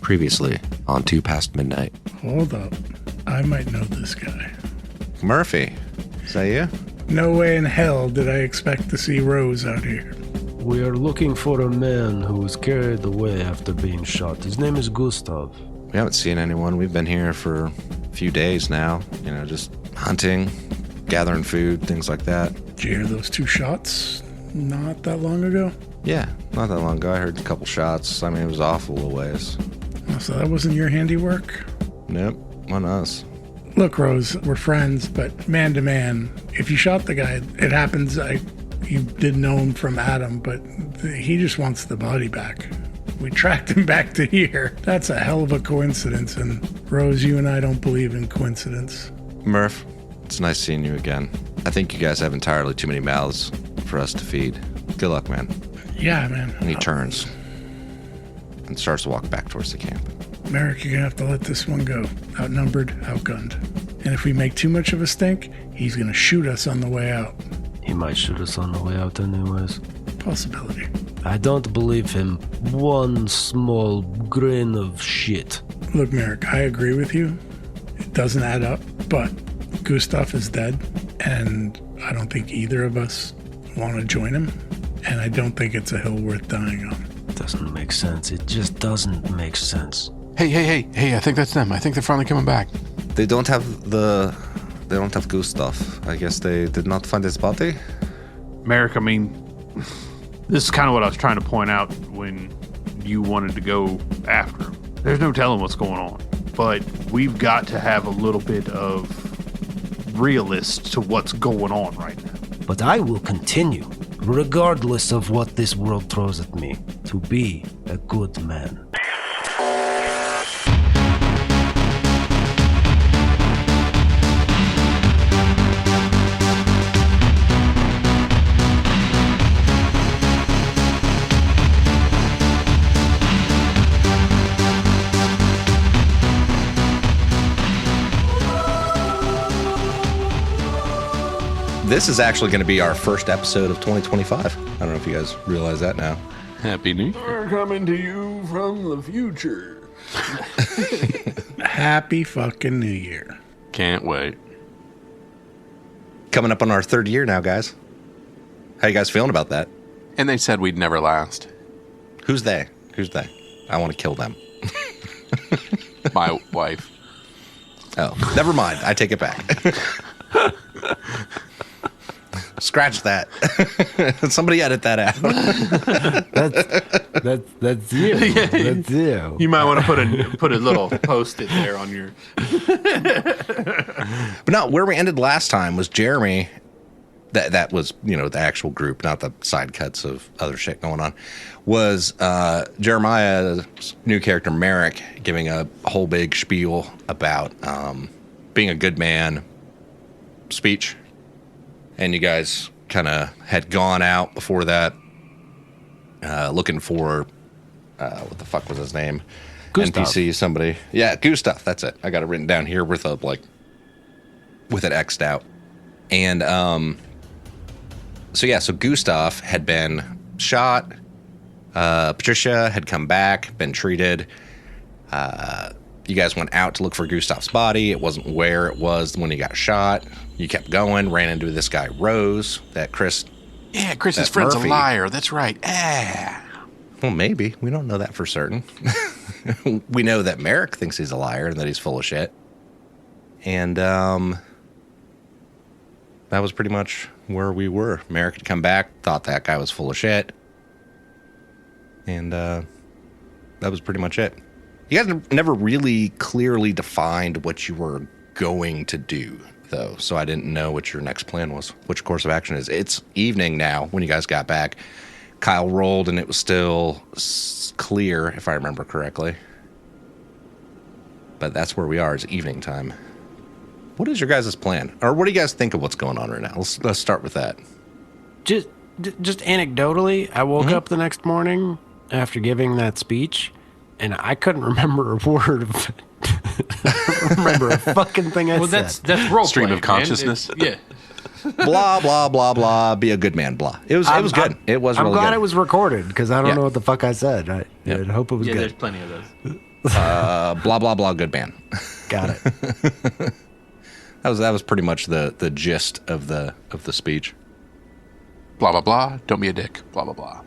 Previously on Two Past Midnight. Hold up. I might know this guy. Murphy, is that you? No way in hell did I expect to see Rose out here. We are looking for a man who was carried away after being shot. His name is Gustaw. We haven't seen anyone. We've been here for a few days now. You know, just hunting, gathering food, things like that. Did you hear those 2 shots not that long ago? Yeah, not that long ago. I heard a couple shots. I mean, it was off a little ways. Oh, so that wasn't your handiwork? Nope, on us. Look, Rose, we're friends, but man to man, if you shot the guy, it happens. You didn't know him from Adam, but he just wants the body back. We tracked him back to here. That's a hell of a coincidence, and Rose, you and I don't believe in coincidence. Murph, it's nice seeing you again. I think you guys have entirely too many mouths for us to feed. Good luck, man. Yeah, man. And he turns and starts to walk back towards the camp. Merrick, you're gonna have to let this one go. Outnumbered, outgunned. And if we make too much of a stink, he's gonna shoot us on the way out. He might shoot us on the way out anyways. Possibility. I don't believe him one small grain of shit. Look, Merrick, I agree with you. It doesn't add up, but Gustav is dead, and I don't think either of us want to join him, and I don't think it's a hill worth dying on. Doesn't make sense. It just doesn't make sense. Hey, I think that's them. I think they're finally coming back. They don't have Gustav. I guess they did not find his body. Merrick, I mean, this is kind of what I was trying to point out when you wanted to go after him. There's no telling what's going on, but we've got to have a little bit of realist to what's going on right now. But I will continue, regardless of what this world throws at me, to be a good man. This is actually going to be our first episode of 2025. I don't know if you guys realize that now. Happy New Year. We're coming to you from the future. Happy fucking New Year. Can't wait. Coming up on our 3rd year now, guys. How you guys feeling about that? And they said we'd never last. Who's they? I want to kill them. My wife. Oh, never mind. I take it back. Scratch that. Somebody edit that out. That's you. That's you. You might want to put a little post-it there on your... But no, where we ended last time was Jeremy. That was, you know, the actual group, not the side cuts of other shit going on. Was Jeremiah's new character, Merrick, giving a whole big spiel about being a good man speech. And you guys kind of had gone out before that looking for, what the fuck was his name? Gustav. NPC, somebody. Yeah, Gustav, that's it. I got it written down here with it X'd out. And so Gustav had been shot. Patricia had come back, been treated. You guys went out to look for Gustav's body. It wasn't where it was when he got shot. You kept going, ran into this guy, Rose, that Chris. Yeah, Chris's friend's a liar. That's right. Well, maybe. We don't know that for certain. We know that Merrick thinks he's a liar and that he's full of shit. And that was pretty much where we were. Merrick had come back, thought that guy was full of shit. And that was pretty much it. You guys never really clearly defined what you were going to do, though, so I didn't know what your next plan was, which course of action is. It's evening now when you guys got back. Kyle rolled, and it was still clear, if I remember correctly. But that's where we are. It's evening time. What is your guys' plan? Or what do you guys think of what's going on right now? Let's start with that. Just anecdotally, I woke up the next morning after giving that speech, and I couldn't remember a word of it. I don't remember a fucking thing I said. That's role Stream playing, of consciousness. Yeah. Blah, blah, blah, blah. Be a good man, blah. It was good. It was really good. I'm glad it was recorded, because I don't know what the fuck I said. I hope it was Yeah, good. there's plenty of those. Blah blah blah. Good man. Got it. That was pretty much the gist of the speech. Blah, blah, blah. Don't be a dick. Blah, blah, blah.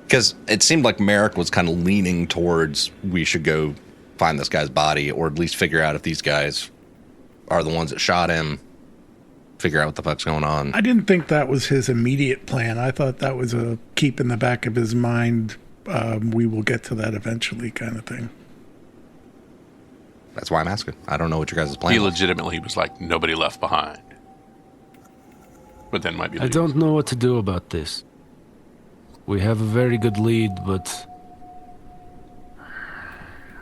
Because it seemed like Merrick was kind of leaning towards we should go find this guy's body, or at least figure out if these guys are the ones that shot him, figure out what the fuck's going on. I didn't think that was his immediate plan. I thought that was a keep in the back of his mind, we will get to that eventually kind of thing. That's why I'm asking. I don't know what your guys' plan He was. legitimately was like, nobody left behind. But then might be I don't know what to do about this. We have a very good lead, but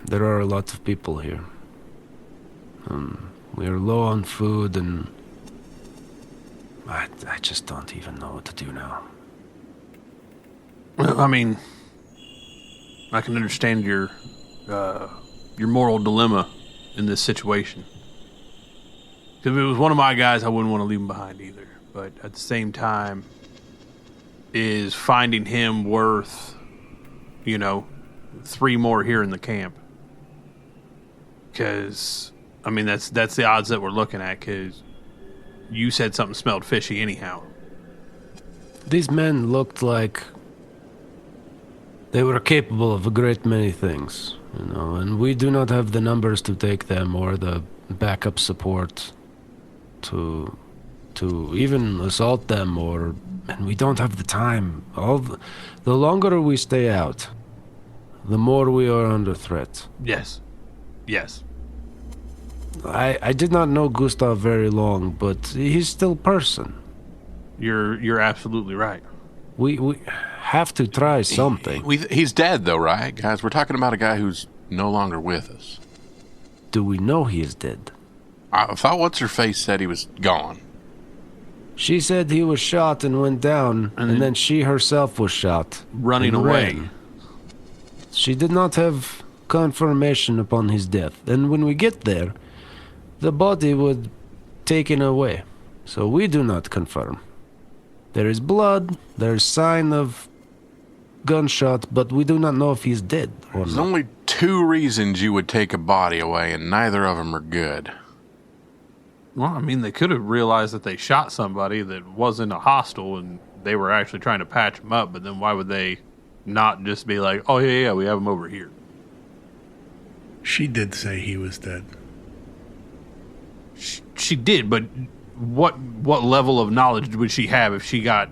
there are a lot of people here. We are low on food, and I just don't even know what to do now. I mean, I can understand your moral dilemma in this situation. If it was one of my guys, I wouldn't want to leave him behind either. But at the same time, is finding him worth, 3 more here in the camp? Because, I mean, that's the odds that we're looking at, because you said something smelled fishy anyhow. These men looked like they were capable of a great many things, and we do not have the numbers to take them or the backup support to even assault them, and we don't have the time. The longer we stay out, the more we are under threat. Yes. I did not know Gustaw very long, but he's still a person. You're absolutely right. We have to try something. He's dead, though, right? Guys, we're talking about a guy who's no longer with us. Do we know he is dead? I thought What's-Her-Face said he was gone. She said he was shot and went down, and then she herself was shot. Running and away. ran. She did not have confirmation upon his death, and when we get there, the body was taken away, so we do not confirm. There is blood, there is sign of gunshot, but we do not know if he's dead or There's not. only 2 reasons you would take a body away, and neither of them are good. Well, I mean, they could have realized that they shot somebody that wasn't a hostile and they were actually trying to patch him up, but then why would they not just be like, oh, yeah, we have him over here? She did say he was dead. She did, but what level of knowledge would she have if he got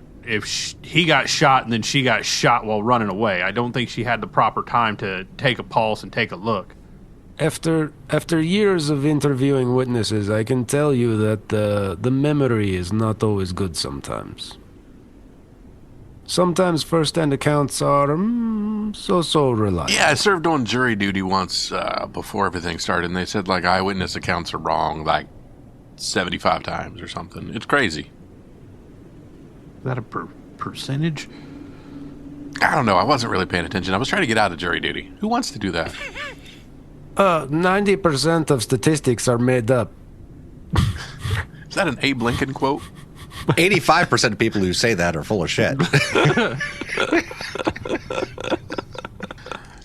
shot and then she got shot while running away? I don't think she had the proper time to take a pulse and take a look. After years of interviewing witnesses, I can tell you that the memory is not always good sometimes. Sometimes first-hand accounts are so reliable. Yeah, I served on jury duty once before everything started, and they said, like, eyewitness accounts are wrong, like, 75 times or something. It's crazy. Is that a percentage? I don't know. I wasn't really paying attention. I was trying to get out of jury duty. Who wants to do that? 90% of statistics are made up. Is that an Abe Lincoln quote? 85% of people who say that are full of shit.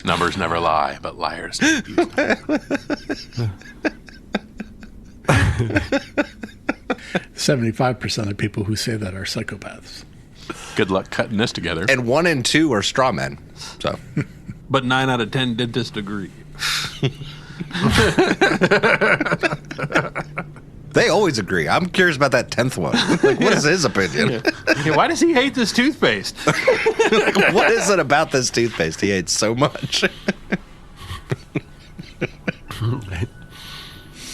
Numbers never lie, but liars do. 75% of people who say that are psychopaths. Good luck cutting this together. And 1 in 2 are straw men. So But 9 out of 10 dentists agree. they always agree. I'm curious about that 10th one. Like, what is his opinion? Yeah, why does he hate this toothpaste? Like, what is it about this toothpaste he hates so much?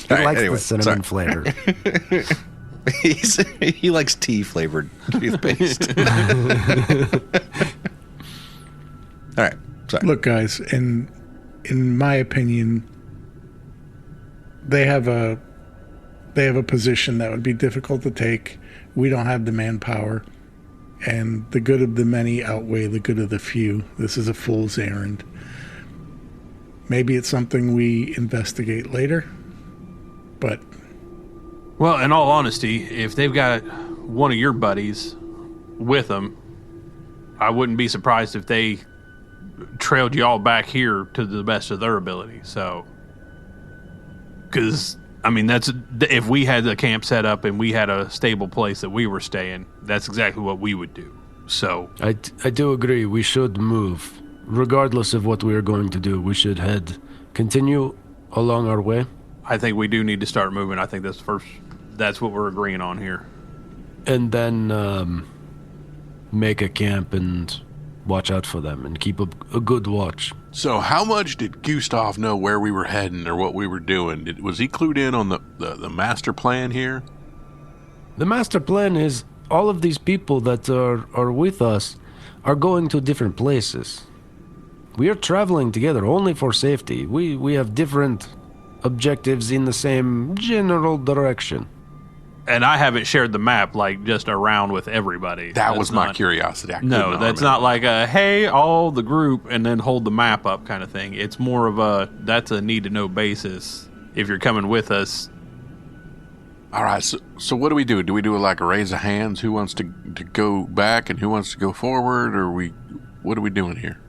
He likes the cinnamon flavor. He likes tea flavored toothpaste. All right. Sorry. Look, guys, in my opinion, they have a position that would be difficult to take. We don't have the manpower, and the good of the many outweigh the good of the few. This is a fool's errand. Maybe it's something we investigate later, but Well, in all honesty, if they've got one of your buddies with them, I wouldn't be surprised if they trailed y'all back here to the best of their ability. So, because I mean, that's if we had the camp set up and we had a stable place that we were staying, that's exactly what we would do. So, I do agree. We should move, regardless of what we are going to do. We should continue along our way, I think we do need to start moving. I think that's what we're agreeing on here. and then make a camp and watch out for them and keep a good watch. So how much did Gustav know where we were heading or what we were doing? Was he clued in on the master plan here? The master plan is all of these people that are with us are going to different places. We are traveling together only for safety. We have different objectives in the same general direction. And I haven't shared the map, like, just around with everybody. That was my curiosity. No, that's not like a, hey, all the group, and then hold the map up kind of thing. It's more of that's a need-to-know basis. If you're coming with us. All right, so what do we do? Do we do like a raise of hands? Who wants to go back and who wants to go forward? Or what are we doing here?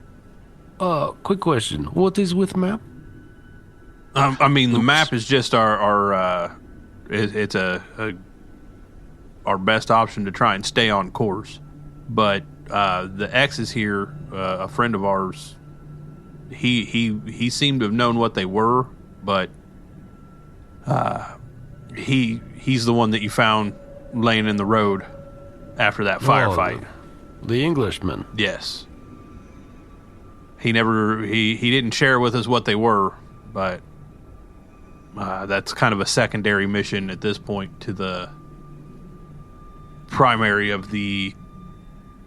Quick question. What is with map? I mean, the map is just our our best option to try and stay on course. But the X is here, a friend of ours. He seemed to have known what they were, but he's the one that you found laying in the road after that firefight. The Englishman. Yes. He didn't share with us what they were, but that's kind of a secondary mission at this point to the primary of the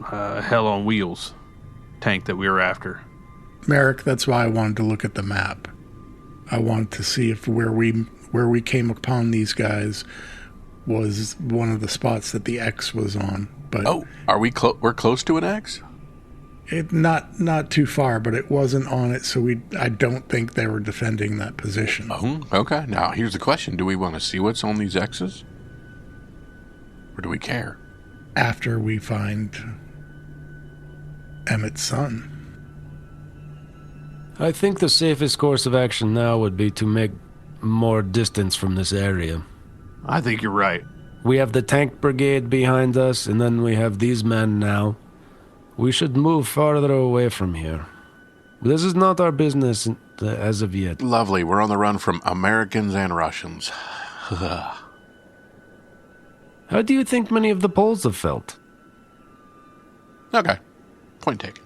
Hell on Wheels tank that we were after. Merrick, that's why I wanted to look at the map. I wanted to see if where we came upon these guys was one of the spots that the X was on. But are we're close to an X? It not too far, but it wasn't on it, so I don't think they were defending that position. Oh, okay. Now here's the question: do we want to see what's on these X's, or do we care? After we find Emmett's son. I think the safest course of action now would be to make more distance from this area. I think you're right. We have the tank brigade behind us, and then we have these men now. We should move farther away from here. This is not our business as of yet. Lovely. We're on the run from Americans and Russians. How do you think many of the Poles have felt? Okay. Point taken.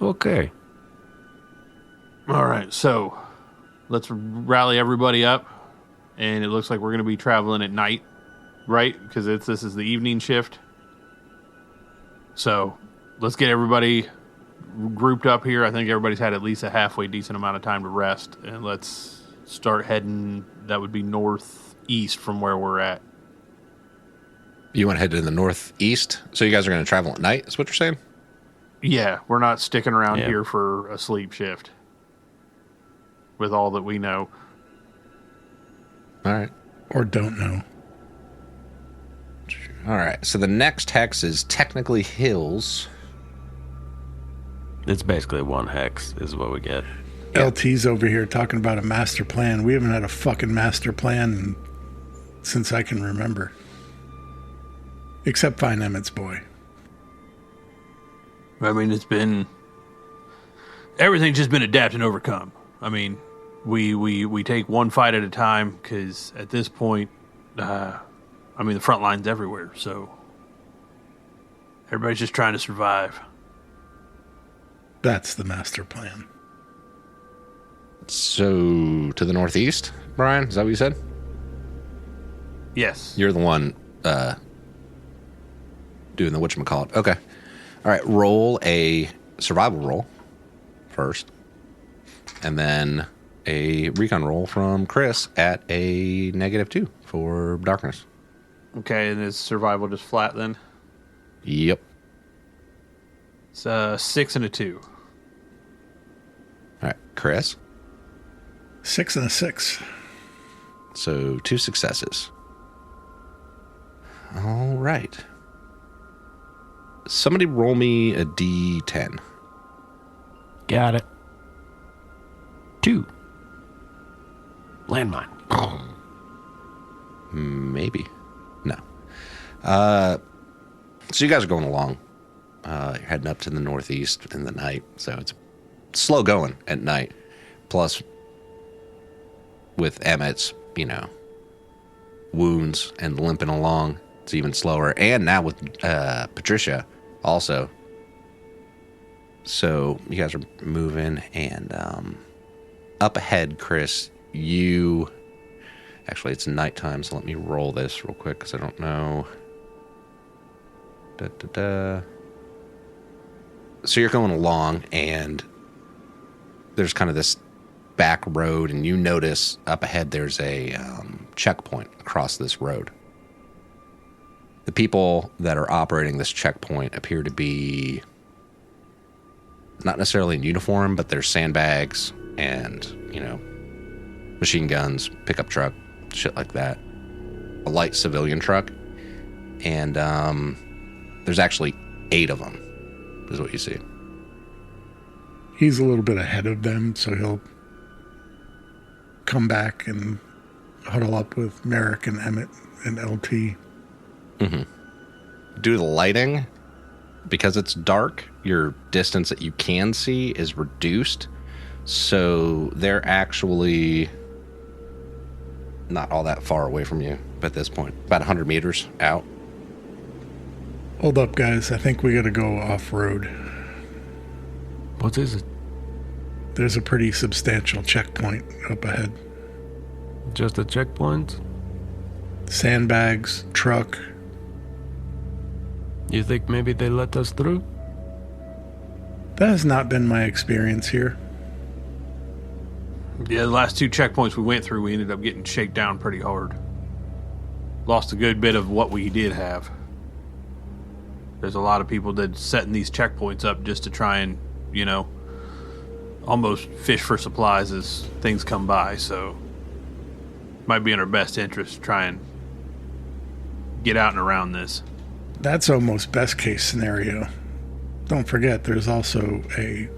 Okay. All right, so let's rally everybody up, and it looks like we're going to be traveling at night, right? Because this is the evening shift. So let's get everybody grouped up here. I think everybody's had at least a halfway decent amount of time to rest, and let's start heading. That would be northeast from where we're at. You want to head to the northeast? So you guys are going to travel at night, is what you're saying? Yeah, we're not sticking around here for a sleep shift with all that we know. All right. Or don't know. All right. So the next hex is technically hills. It's basically one hex is what we get. LT's over here talking about a master plan. We haven't had a fucking master plan since I can remember. Except Find Emmett's boy. I mean, everything's just been adapt and overcome. I mean, we take one fight at a time because at this point, the front line's everywhere. So everybody's just trying to survive. That's the master plan. So to the northeast, Brian, is that what you said? Yes. You're the one doing the whatchamacallit. Okay. All right. Roll a survival roll first. And then a recon roll from Chris at a -2 for darkness. Okay, and is survival just flat then? Yep. It's a 6 and a 2. All right. Chris. 6 and a 6. So 2 successes. All right. Somebody roll me a D10. Got it. 2. Landmine. Maybe. No. So you guys are going along. You're heading up to the northeast in the night, so it's slow going at night. Plus, with Emmett's, wounds and limping along, it's even slower. And now with Patricia also. So you guys are moving, and up ahead, Chris, actually, it's nighttime, so let me roll this real quick because I don't know. So you're going along, and there's kind of this back road, and you notice up ahead there's a checkpoint across this road. The people that are operating this checkpoint appear to be not necessarily in uniform, but there's sandbags and, machine guns, pickup truck, shit like that. A light civilian truck. And there's actually 8 of them, is what you see. He's a little bit ahead of them, so he'll come back and huddle up with Merrick and Emmett and LT. Mm-hmm. Due to the lighting, because it's dark, your distance that you can see is reduced. So they're actually not all that far away from you at this point. About 100 meters out. Hold up, guys. I think we gotta go off-road. What is it? There's a pretty substantial checkpoint up ahead. Just a checkpoint? Sandbags, truck. You think maybe they let us through? That has not been my experience here. Yeah, the last 2 checkpoints we went through, we ended up getting shaken down pretty hard. Lost a good bit of what we did have. There's a lot of people that setting these checkpoints up just to try and, almost fish for supplies as things come by, so might be in our best interest to try and get out and around this. That's almost best case scenario. Don't forget, there's also a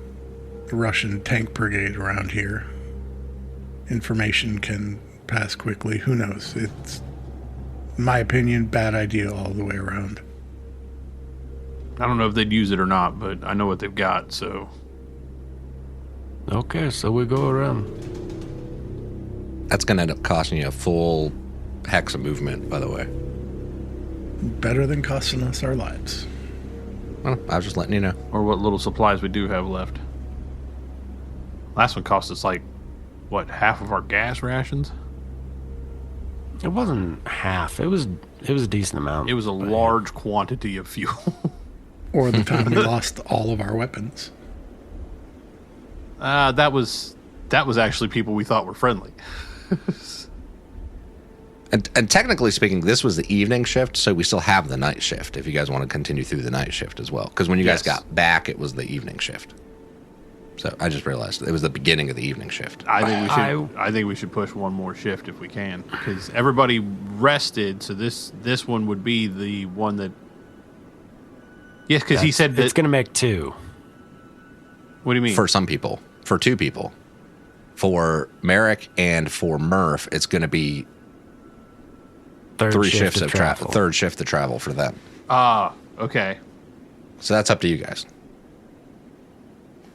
Russian tank brigade around here. Information can pass quickly. Who knows? It's, in my opinion, bad idea all the way around. I don't know if they'd use it or not, but I know what they've got, so. Okay, so we go around. That's going to end up costing you a full hex of movement, by the way. Better than costing us our lives. Well, I was just letting you know. Or what little supplies we do have left. Last one cost us half of our gas rations? It wasn't half. It was a decent amount. It was a large quantity of fuel. Or the time we lost all of our weapons. That was actually people we thought were friendly. And technically speaking, this was the evening shift, so we still have the night shift if you guys want to continue through the night shift as well. Because when you guys got back, it was the evening shift. So I just realized it was the beginning of the evening shift. I think we should push one more shift if we can, because everybody rested. So this one would be the one that. Yes, because he said that it's going to make 2. What do you mean? For some people, for 2 people, for Merrick and for Murph, it's going to be Third 3 shift shifts of of travel. Third shift of travel for them. Okay. So that's up to you guys.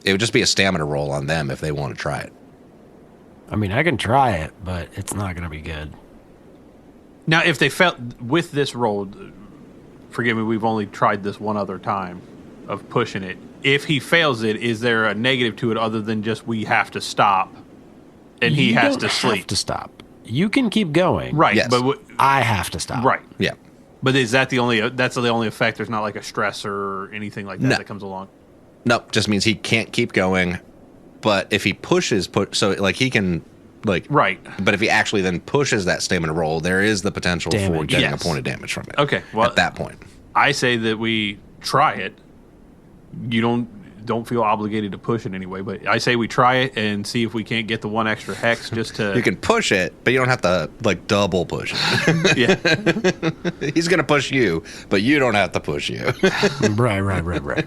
It would just be a stamina roll on them if they want to try it. I mean, I can try it, but it's not going to be good. Now, if they felt with this roll, forgive me, we've only tried this one other time of pushing it. If he fails it, is there a negative to it other than just we have to stop and he has to sleep? You don't have to stop. You can keep going. Right. Yes. But I have to stop. right. Yeah. But is that that's the only effect? There's not like a stressor or anything like that that comes along? Nope. Just means he can't keep going. But if he pushes, so like he can, like. Right. But if he actually then pushes that stamina roll, there is the potential for Damage. getting Yes. a point of damage from it. Okay. Well, at that point. I say that we try it. You don't feel obligated to push it anyway, but I say we try it and see if we can't get the 1 extra hex just to. You can push it, but you don't have to like double push it. Yeah. He's gonna push you, but you don't have to push you. Right.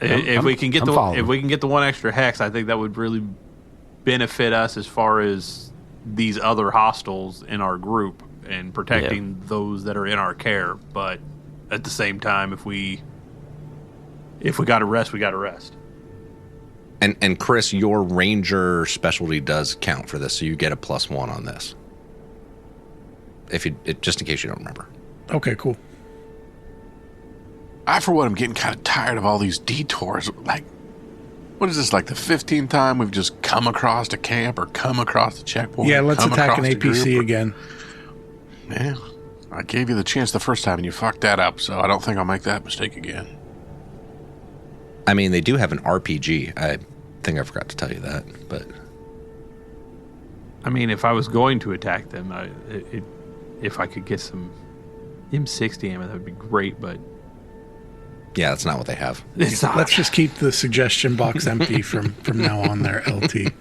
If we can get the one extra hex, I think that would really benefit us as far as these other hostiles in our group and protecting those that are in our care. But at the same time, if we got to rest, we got to rest. And Chris, your ranger specialty does count for this, so you get a +1 on this. Just in case you don't remember. Okay, cool. I, for one, am getting kind of tired of all these detours. Like, what is this, like the 15th time we've just come across a camp or come across a checkpoint? Yeah, let's attack an APC again. Man, I gave you the chance the first time and you fucked that up, so I don't think I'll make that mistake again. I mean, they do have an RPG. I think I forgot to tell you that, but... I mean, if I was going to attack them, if I could get some M60 ammo, that would be great, but... Yeah, that's not what they have. Let's just keep the suggestion box empty from now on there, LT.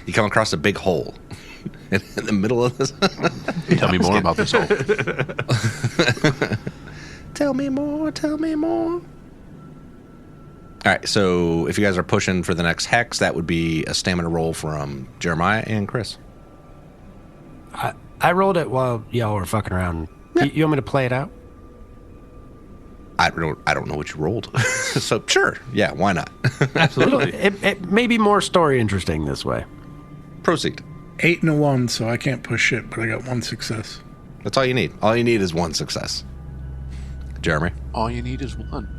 You come across a big hole in the middle of this. Tell me more about this hole. Tell me more. All right, so if you guys are pushing for the next hex, that would be a stamina roll from Jeremiah and Chris. I rolled it while y'all were fucking around. Yeah. You want me to play it out? I don't know what you rolled. So sure, yeah, why not? Absolutely. It may be more story interesting this way. Proceed. 8 and a 1, so I can't push shit, but I got 1 success. That's all you need. All you need is 1 success. Jeremy? All you need is 1.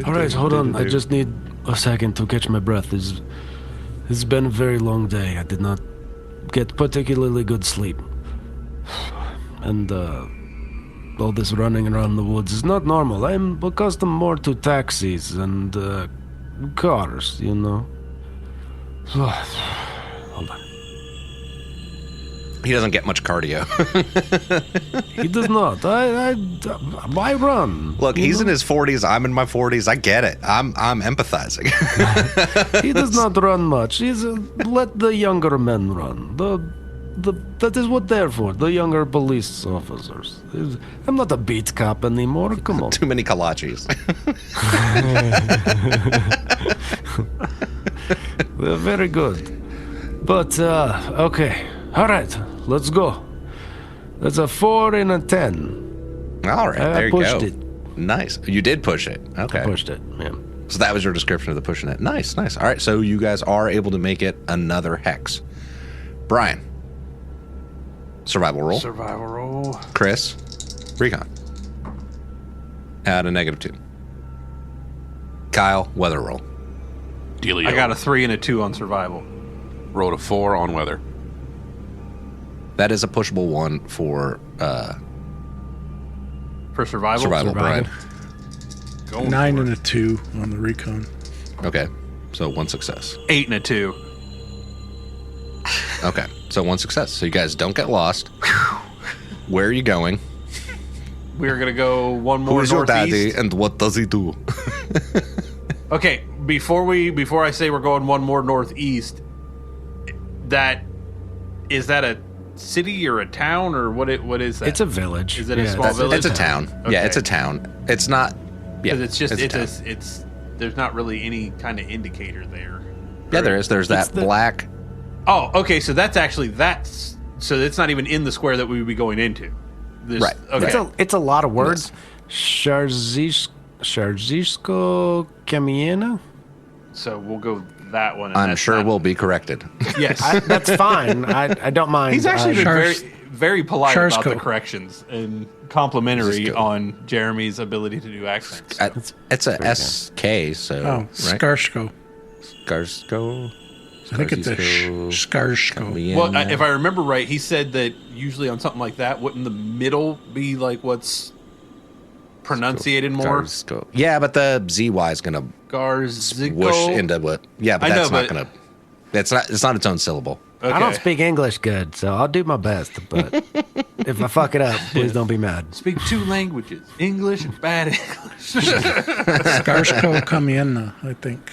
All right, hold on. I just need a second to catch my breath. It's been a very long day. I did not get particularly good sleep. And all this running around the woods is not normal. I'm accustomed more to taxis and cars, you know. Hold on. He doesn't get much cardio. He does not. I run. Look, he's in his 40s. I'm in my 40s. I get it. I'm empathizing. He does not run much. He's let the younger men run. That is what they're for. The younger police officers. I'm not a beat cop anymore. Come on. Too many kolaches. They're very good. But okay. All right. Let's go. That's a 4 and a 10. All right, there you go. I pushed it. Nice. You did push it. Okay. I pushed it, yeah. So that was your description of the pushing it. Nice. All right, so you guys are able to make it another hex. Brian. Survival roll. Survival roll. Chris. Recon. At a -2. Kyle. Weather roll. Dealio. I got a 3 and a 2 on survival. Rolled a 4 on weather. That is a pushable 1 for survival. survival, Brian. 9 and a 2 on the recon. Okay, so 1 success. 8 and a 2. Okay, so 1 success. So you guys don't get lost. Where are you going? We're gonna go one more. Who is your northeast. daddy and what does he do? Okay, before I say we're going one more northeast, is that a city or a town or what is that? It's a village. Is it a small village? It's a town. Okay. Yeah, it's a town. It's not. Yeah, Because it's a town. there's not really any kind of indicator there. Yeah, there is. There's that black. Oh, okay. So so it's not even in the square that we would be going into. Right. Okay. It's a lot of words. Sharzishko Kamiena? So we'll go that one. And I'm that's sure not- we'll be corrected. Yes. That's fine. I don't mind. He's actually been very, Shars- very polite about the Sharzko. corrections and complimentary Sharzko. on Jeremy's ability to do accents. It's a SK, so Oh, right? Skarsko. Skarsko. I think it's a Skarsko. Well, if I remember right, he said that usually on something like that, wouldn't the middle be like what's pronunciated more? Skarsko. Yeah, but the ZY is gonna Garzico. whoosh into what? Yeah, but I that's know, not but- gonna. It's not its own syllable. Okay. I don't speak English good, so I'll do my best. But if I fuck it up, please don't be mad. Speak 2 languages, English and bad English. Skarsko Kamiena, I think.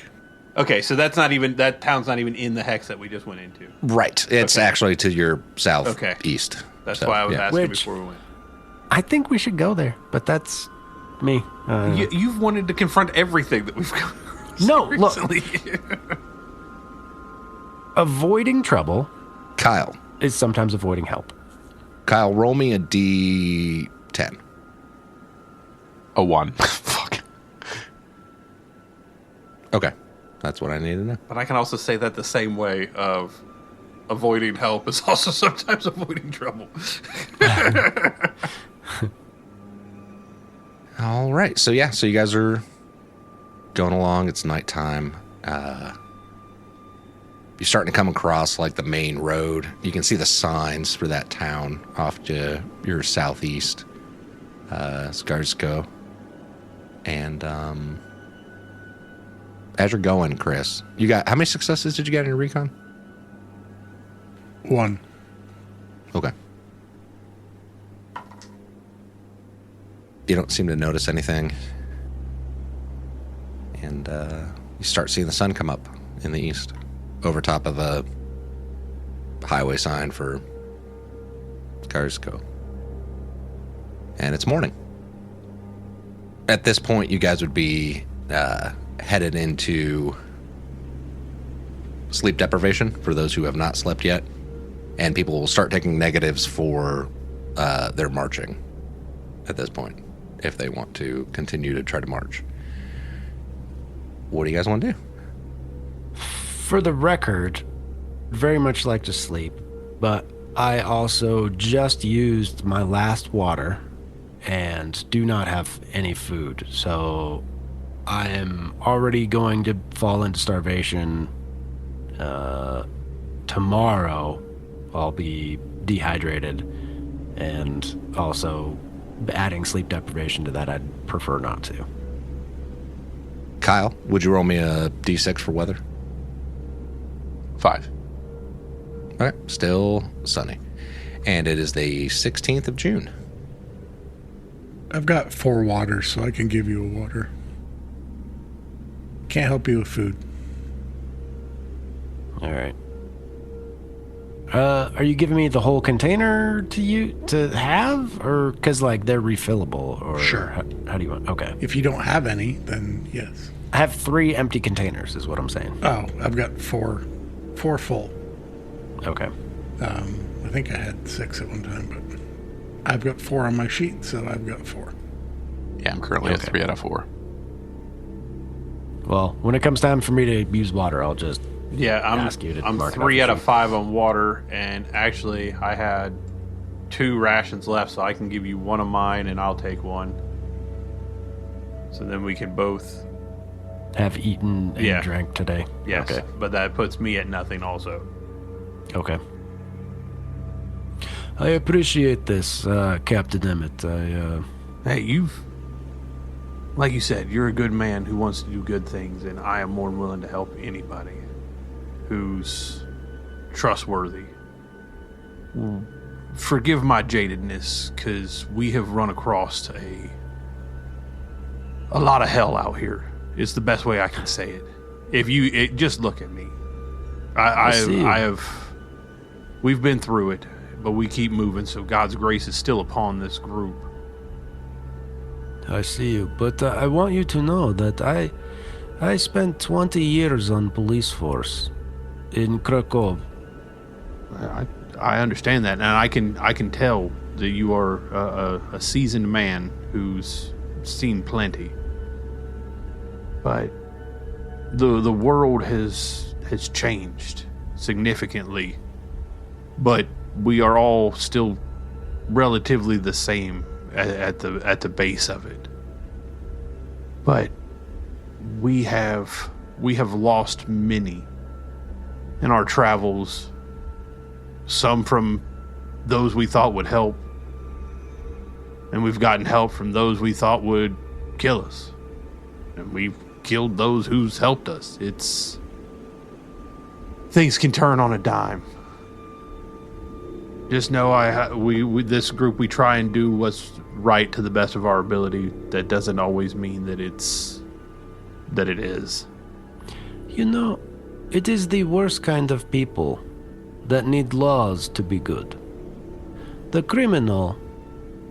Okay, so that town's not even in the hex that we just went into. Right. It's Okay. actually to your south Okay. east. That's So, why I was yeah. asking Which- before we went. I think we should go there, but that's Me. You've wanted to confront everything that we've got. No, look. recently. Avoiding trouble Kyle. is sometimes avoiding help. Kyle, roll me a D10. A 1. Fuck. Okay. That's what I need to know. But I can also say that the same way of avoiding help is also sometimes avoiding trouble. All right. So, yeah. So, you guys are going along. It's nighttime. You're starting to come across, like, the main road. You can see the signs for that town off to your southeast, Skarsco. And as you're going, Chris, you got... How many successes did you get in your recon? 1. Okay. You don't seem to notice anything. And you start seeing the sun come up in the east over top of a highway sign for Skarsco. And it's morning. At this point, you guys would be headed into sleep deprivation for those who have not slept yet. And people will start taking negatives for their marching at this point, if they want to continue to try to march. What do you guys want to do? For the record, very much like to sleep, but I also just used my last water and do not have any food. So I am already going to fall into starvation. Tomorrow I'll be dehydrated, and also adding sleep deprivation to that, I'd prefer not to. Kyle, would you roll me a d6 for weather? 5. All right, still sunny. And it is the 16th of June. I've got 4 waters, so I can give you a water. Can't help you with food. All right. Are you giving me the whole container to have, or because like they're refillable, or Sure. How do you want? Okay. If you don't have any, then yes. I have 3 empty containers, is what I'm saying. Oh, I've got 4 full. Okay. I think I had 6 at one time, but I've got 4 on my sheet, so I've got 4. Yeah, I'm currently at 3 out of 4. Well, when it comes time for me to use water, I'll just Yeah, ask you to I'm mark it 3 off out the of 5 on water, and actually I had 2 rations left, so I can give you 1 of mine, and I'll take 1. So then we can both. have eaten and Yeah. drank today. Yes, Okay. but that puts me at nothing also. Okay. I appreciate this, Captain Emmett. Hey, like you said, you're a good man who wants to do good things, and I am more than willing to help anybody who's trustworthy. Forgive my jadedness, because we have run across a lot of hell out here. It's the best way I can say it. Just look at me. We've been through it, but we keep moving, so God's grace is still upon this group. I see you, but I want you to know that I spent 20 years on police force in Krakow. I understand that, and I can tell that you are a seasoned man who's seen plenty. But the world has changed significantly, but we are all still relatively the same at the base of it. But we have lost many in our travels, some from those we thought would help, and we've gotten help from those we thought would kill us, and we've killed those who's helped us. Things can turn on a dime. Just know we this group, we try and do what's right to the best of our ability. That doesn't always mean that it is. You know, it is the worst kind of people that need laws to be good. The criminal,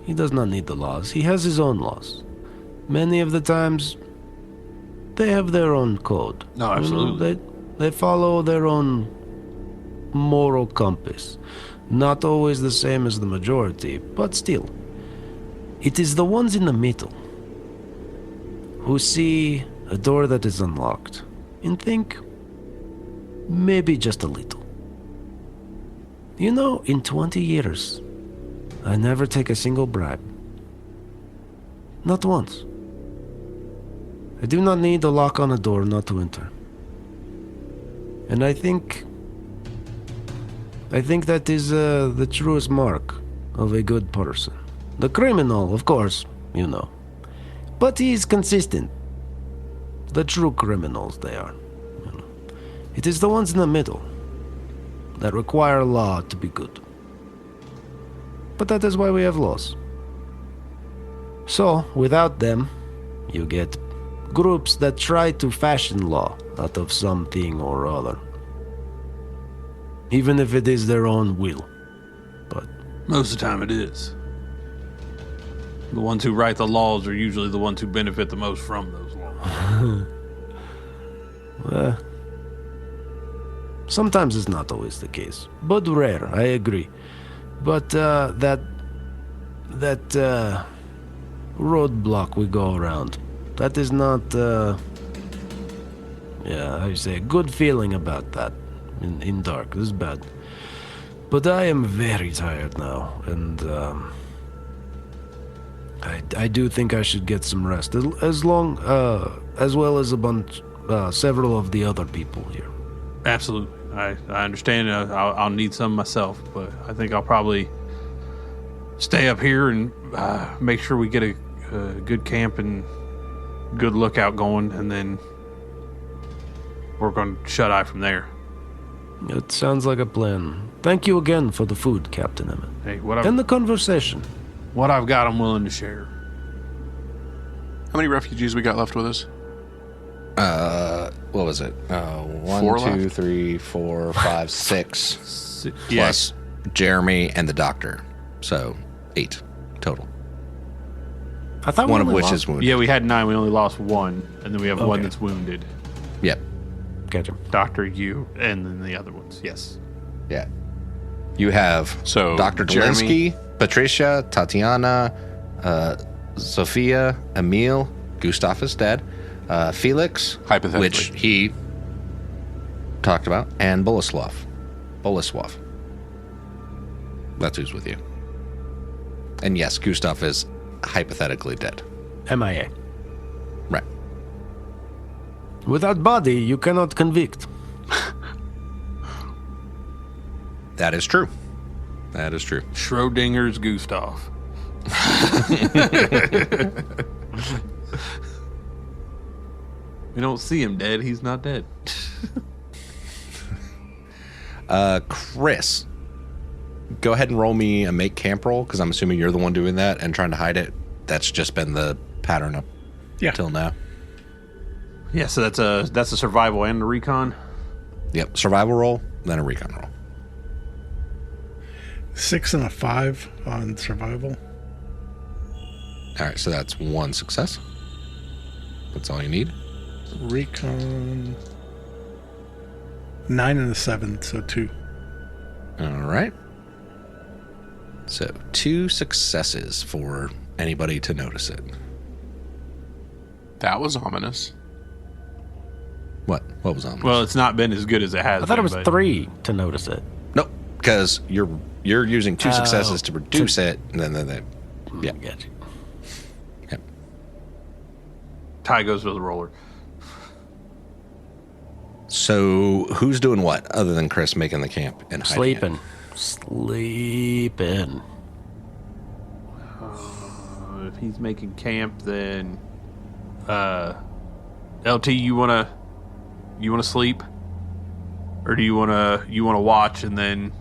he does not need the laws. He has his own laws. many of the times, they have their own code. No, You know, absolutely. they follow their own moral compass. Not always the same as the majority, but still. It is the ones in the middle who see a door that is unlocked and think, maybe just a little. You know, in 20 years, I never take a single bribe. Not once. I do not need a lock on a door not to enter. And I think that is the truest mark of a good person. The criminal, of course, you know. But he is consistent. The true criminals, they are. You know. It is the ones in the middle that require law to be good. But that is why we have laws. So, without them, you get groups that try to fashion law out of something or other. Even if it is their own will. But Most of the time it is. The ones who write the laws are usually the ones who benefit the most from those laws. sometimes it's not always the case. But rare, I agree. But that roadblock we go around, that is not, how you say, a good feeling about that in dark. This is bad. But I am very tired now, and I do think I should get some rest, as well as several of the other people here. Absolutely. I understand. I'll need some myself, but I think I'll probably stay up here and make sure we get a good camp and good lookout going, and then we're going to shut eye from there. It sounds like a plan. Thank you again for the food, Captain Emmett. Hey, And the conversation. what I've got, I'm willing to share. How many refugees we got left with us? What was it? One, Four two, left? 3, 4, 5, 6. Yeah, Plus Jeremy and the doctor. So 8 total. I thought we One of only which lost- is wounded. yeah, we had 9. We only lost 1, and then we have 1 Okay. that's wounded. Yep. Gotcha. Doctor, you, and then the other ones. Yes. Yeah. You have So, Dr. Jeremy- Delinsky, Patricia, Tatiana, Sophia, Emil, Gustav is dead, Felix, Hypothetically. which he talked about, and Boleslav. That's who's with you. And yes, Gustav is hypothetically dead. MIA. Right. Without body, you cannot convict. That is true. That is true. Schrodinger's Gustav. We don't see him dead. He's not dead. Chris, go ahead and roll me a make camp roll, because I'm assuming you're the one doing that and trying to hide it. That's just been the pattern up till now. Yeah, so that's a survival and a recon. Yep. Survival roll, then a recon roll. 6 and a 5 on survival. All right, so that's 1 success. That's all you need. Recon 9 and a 7, so 2. All right. So 2 successes for anybody to notice it. That was ominous. What? What was on? Well, it's not been as good as it has. I thought it was been, 3 to notice it. Nope, because you're using 2 successes to reduce it, and then yeah. Gotcha. Yep. Ty goes for the roller. So who's doing what other than Chris making the camp and hiding it? Sleeping. If he's making camp, then LT, you wanna sleep, or do you wanna watch and then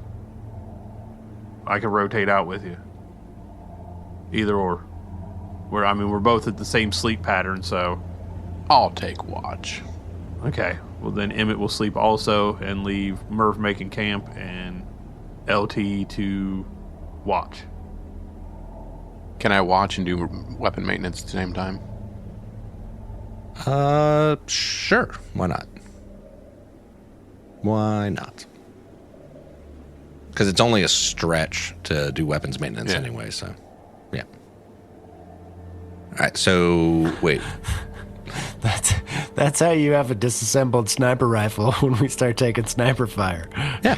I can rotate out with you? Either or. We're both at the same sleep pattern, so I'll take watch. okay. Well, then Emmett will sleep also and leave Murph making camp and LT to watch. Can I watch and do weapon maintenance at the same time? Sure. Why not? Why not? Because it's only a stretch to do weapons maintenance anyway, so yeah. All right, so wait. That's how you have a disassembled sniper rifle when we start taking sniper fire. Yeah.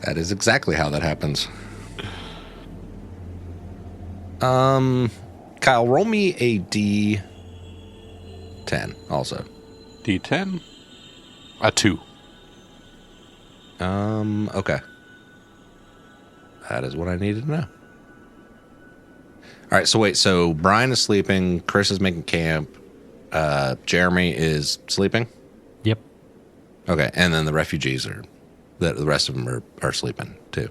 That is exactly how that happens. Kyle, roll me a D10 also. D10? A 2. Okay. That is what I needed to know. All right, so wait, so Brian is sleeping, Chris is making camp, Jeremy is sleeping? Yep. Okay, and then the refugees the rest of them are sleeping too.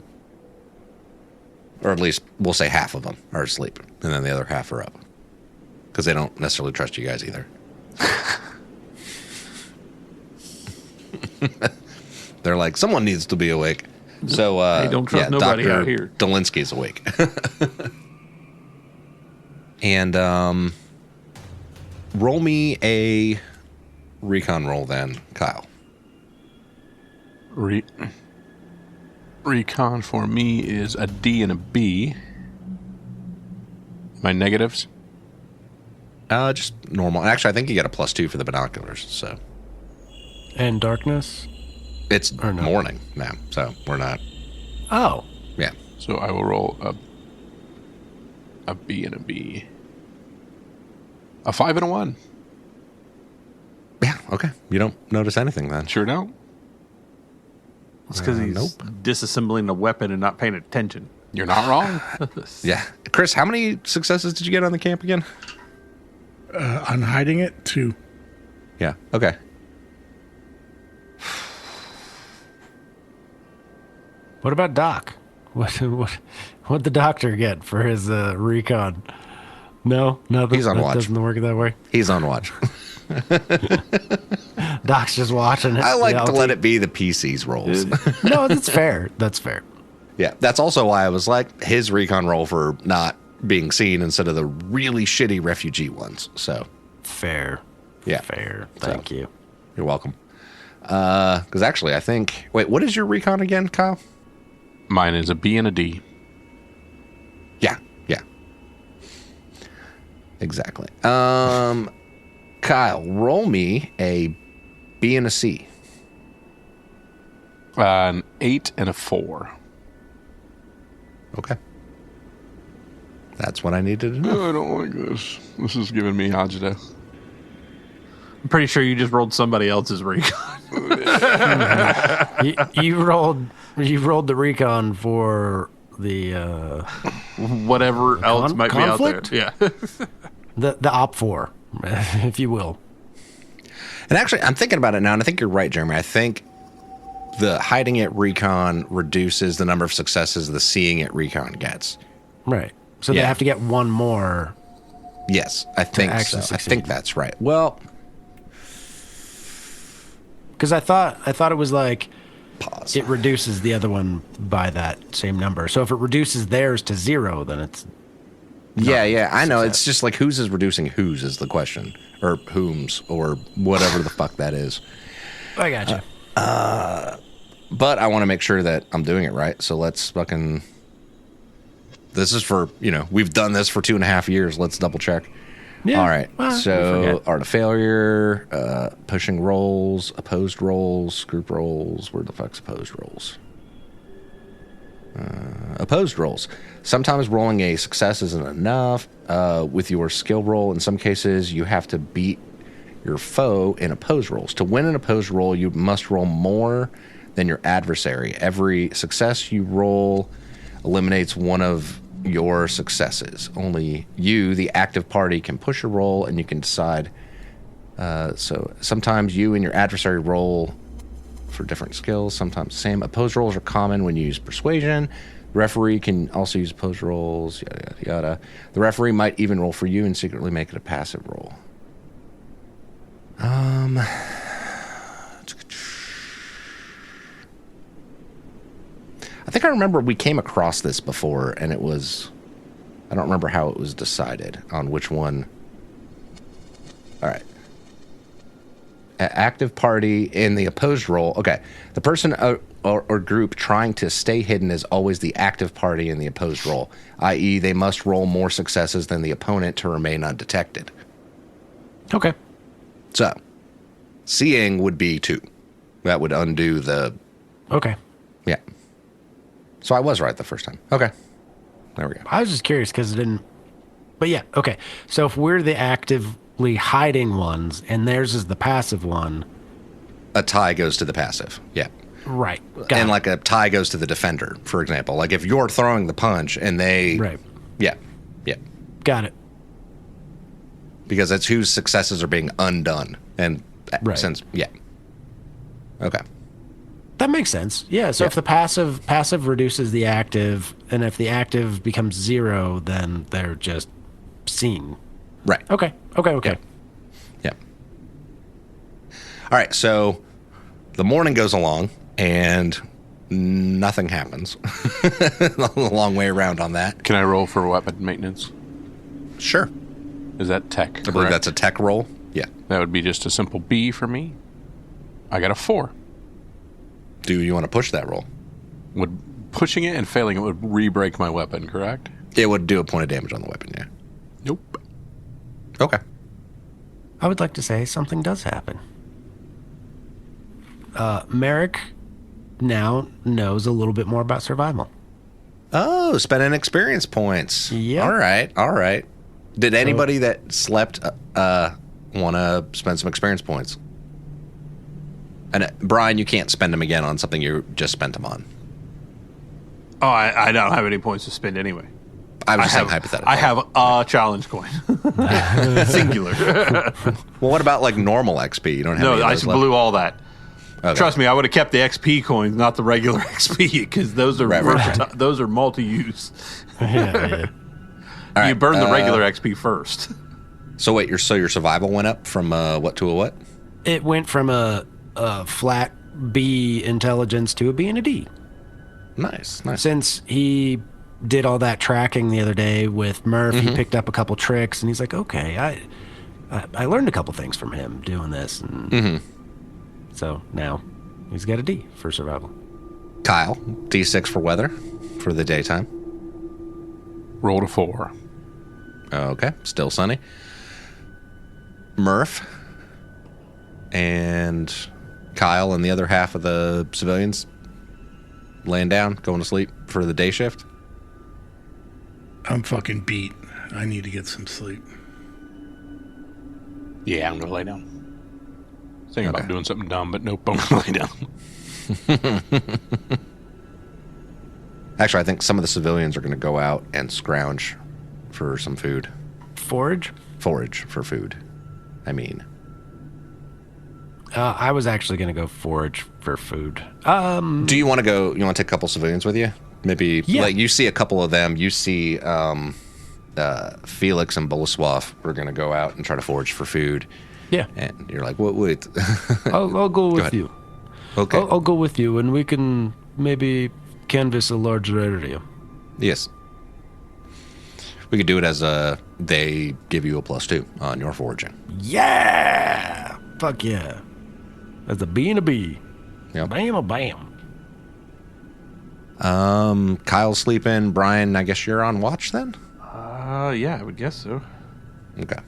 Or at least we'll say half of them are asleep, and then the other half are up. Because they don't necessarily trust you guys either. They're like, someone needs to be awake. So, they don't trust nobody Dr. out here. Dolinsky's awake. And roll me a recon roll then, Kyle. Recon for me is a D and a B. My negatives? Just normal. Actually, I think you get a +2 for the binoculars, so. And darkness? It's Or no? morning now, so we're not. Oh. Yeah. So I will roll a B and a B. A 5 and a 1. Yeah, okay. You don't notice anything then. Sure don't. It's because he's disassembling a weapon and not paying attention. You're not wrong. Yeah. Chris, how many successes did you get on the camp again? On hiding it, 2. Yeah, okay. What about Doc? What'd the doctor get for his recon? No, nothing. He's on That watch. Doesn't work that way. He's on watch. Doc's just watching it. I like Yeah, to I'll let take- it be the PC's rolls. No, that's fair. That's fair. Yeah, that's also why I was like his recon roll for not being seen instead of the really shitty refugee ones. So, Fair. yeah. Fair. Thank you. You're welcome. Because actually, I think... Wait, what is your recon again, Kyle? Mine is a B and a D. Yeah. Exactly. Kyle, roll me a B and a C. An 8 and a 4. Okay. That's what I needed to know. Oh, I don't like this. This is giving me agita. I'm pretty sure you just rolled somebody else's recon. You rolled the recon for the Whatever else might conflict? be out there. Yeah. the op 4, if you will. And actually, I'm thinking about it now, and I think you're right, Jeremy. I think the hiding it recon reduces the number of successes the seeing it recon gets. Right. So they Yeah. have to get one more. Yes, I think so. actually I succeed. think that's right. Well, Because I thought it was like pause. it reduces the other one by that same number. So if it reduces theirs to 0, then it's Yeah, I know. success. It's just like whose is reducing whose is the question. Or whom's, or whatever the fuck that is. I gotcha. But I want to make sure that I'm doing it right. So let's fucking... This is for, we've done this for 2.5 years. Let's double check. Yeah. All right. Well, you So forget. art of failure, pushing rolls, opposed rolls, group rolls. Where the fuck's opposed rolls? Opposed rolls. Sometimes rolling a success isn't enough. With your skill roll, in some cases, you have to beat your foe in opposed rolls. To win an opposed roll, you must roll more than your adversary. Every success you roll eliminates one of your successes. Only you, the active party, can push a roll, and you can decide. So sometimes you and your adversary roll for different skills, sometimes the same. Opposed rolls are common when you use persuasion. Referee can also use opposed rolls, yada, yada, yada. The referee might even roll for you and secretly make it a passive roll. I think I remember we came across this before, and it was... I don't remember how it was decided on which one All right. Active party in the opposed role. Okay. The person or group trying to stay hidden is always the active party in the opposed role, i.e., they must roll more successes than the opponent to remain undetected. Okay. So, seeing would be 2. That would undo the... Okay. Yeah. So I was right the first time. Okay. There we go. I was just curious because it didn't... But yeah, okay. So if we're the actively hiding ones and theirs is the passive one... A tie goes to the passive. Yeah. Right. And like a tie goes to the defender, for example. Like if you're throwing the punch and they... Right. Yeah. Yeah. Got it. Because that's whose successes are being undone. And Right. since... Yeah. Okay. That makes sense. Yeah. So if the passive reduces the active, and if the active becomes 0, then they're just seen. Right. Okay. Yeah. All right. So the morning goes along and nothing happens. A long way around on that. Can I roll for weapon maintenance? Sure. Is that tech? I believe correct? that's a tech roll. Yeah. That would be just a simple B for me. I got a 4. Do you want to push that roll? Would pushing it and failing it would re-break my weapon, correct? It would do a point of damage on the weapon, yeah. Nope. Okay. I would like to say something does happen. Merrick now knows a little bit more about survival. Oh, spending experience points. Yep. All right. Did anybody that slept want to spend some experience points? And Brian, you can't spend them again on something you just spent them on. Oh, I don't have any points to spend anyway. I was just saying hypothetical. I have a challenge coin. Singular. Well, what about like normal XP? You don't have No, any of I those left? blew all that. Okay. Trust me, I would have kept the XP coins, not the regular XP, because those are Right. those are multi-use. Yeah. All You right, burn the regular XP first. So wait, your survival went up from what to a what? It went from a flat B intelligence to a B and a D. Nice. Since he did all that tracking the other day with Murph, he picked up a couple tricks, and he's like, okay, I learned a couple things from him doing this. And so now he's got a D for survival. Kyle, D6 for weather for the daytime. Rolled a 4. Okay, still sunny. Murph and Kyle and the other half of the civilians laying down, going to sleep for the day shift. I'm fucking beat. I need to get some sleep. Yeah, I'm going to lay down. Thinking Okay. about doing something dumb, but nope, I'm going to lay down. Actually, I think some of the civilians are going to go out and scrounge for some food. Forage? Forage for food. I mean, I was actually going to go forage for food. do you want to go? You want to take a couple civilians with you? Maybe Yeah. like you see a couple of them. You see Felix and Bolesław are going to go out and try to forage for food. Yeah. And you're like, wait. I'll go with ahead. you. Okay. I'll go with you, and we can maybe canvas a larger area. Yes. We could do it as they give you a +2 on your foraging. Yeah! Fuck yeah. That's a B and a B. Yep. Bam a bam. Kyle's sleeping. Brian, I guess you're on watch then? Yeah, I would guess so. Okay.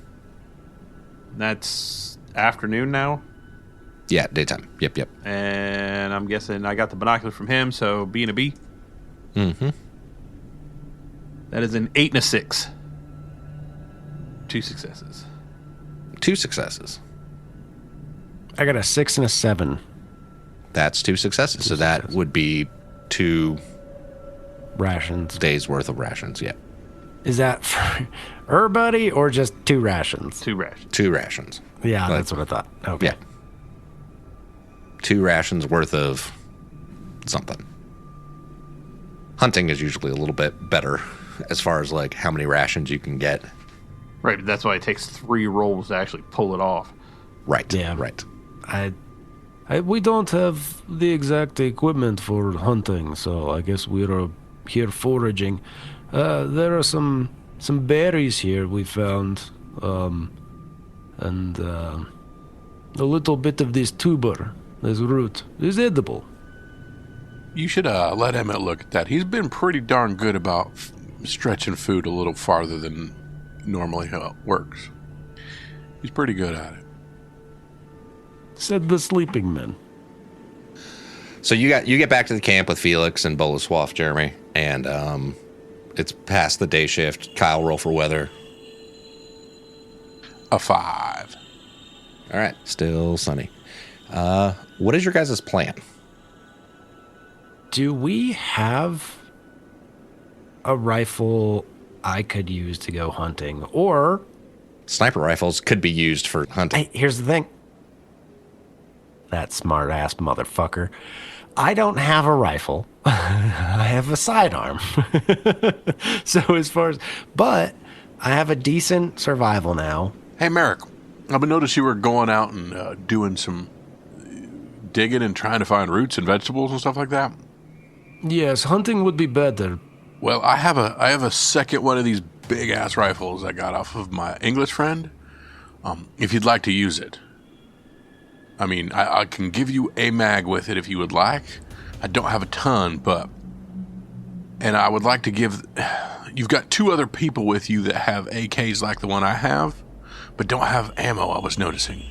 That's afternoon now, Yeah, daytime. Yep. and I'm guessing I got the binoculars from him, so B and a B. Mm-hmm. That is an 8 and a 6. 2 successes. 2 successes. I got a 6 and a 7. That's 2 successes. So that would be 2 Rations. days worth of rations. Yeah. Is that for everybody or just 2 rations? 2 rations. 2 rations. Yeah, Like- that's what I thought. Okay. Yeah. 2 rations worth of something. Hunting is usually a little bit better as far as like how many rations you can get. Right, but that's why it takes 3 rolls to actually pull it off. Right. Yeah. Right. We don't have the exact equipment for hunting, so I guess we're here foraging. There are some berries here we found. and a little bit of this tuber, this root, is edible. You should let Emmett look at that. He's been pretty darn good about stretching food a little farther than normally how it works. He's pretty good at it. Said the sleeping men. So you get back to the camp with Felix and Boleslav, Jeremy, and it's past the day shift. Kyle, roll for weather. A 5. All right, still sunny. What is your guys' plan? Do we have a rifle I could use to go hunting? Or... Sniper rifles could be used for hunting. Hey, here's the thing. That smart-ass motherfucker. I don't have a rifle. I have a sidearm. So as far as... But I have a decent survival now. Hey, Merrick, I've been noticing you were going out and doing some digging and trying to find roots and vegetables and stuff like that. Yes, hunting would be better. Well, I have a second one of these big-ass rifles I got off of my English friend. If you'd like to use it. I mean, I can give you a mag with it if you would like. I don't have a ton, but... And I would like to give... You've got 2 other people with you that have AKs like the one I have, but don't have ammo, I was noticing.